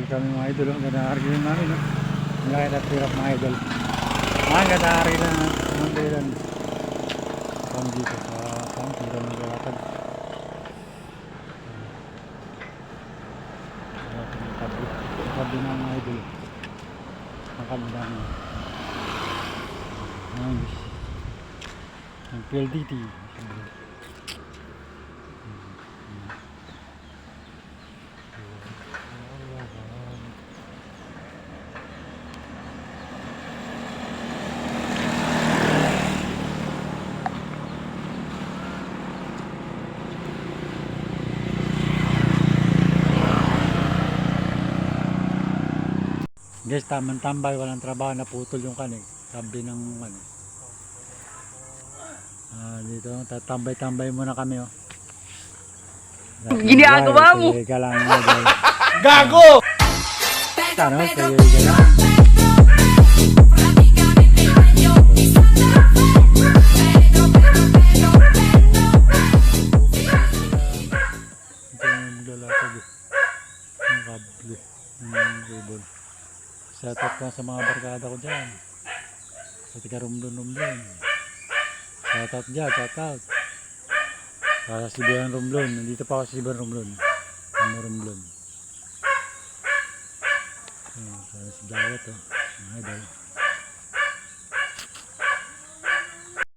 kami mga idol. Ang ganda argilin namin. Ang laki na tirap mga idol. Ang ganda argilin na ang tiran. Kami dito sa pang tiran ng lalakad. Tabi na mga idol. Ang kabila na. Ang PLDT. Guys, tamang tambay, walang trabaho, naputol yung kanig. Tabi ng ano. Dito, tatambay-tambay muna kami, oh. Ginagawa mo! Sige ka lang, idol. Gago! Ano, sige ka lang. Ito yung maglalakad, eh. Yung kable, yung cable. Shout out lang sa mga barkada ko dyan. Sa tiga Romblon. Shout out dyan, shout out. Sa Sibian Romblon. Nandito pa ako sa Sibian Romblon. Romblon. Sa Dawat, oh. Mga idol.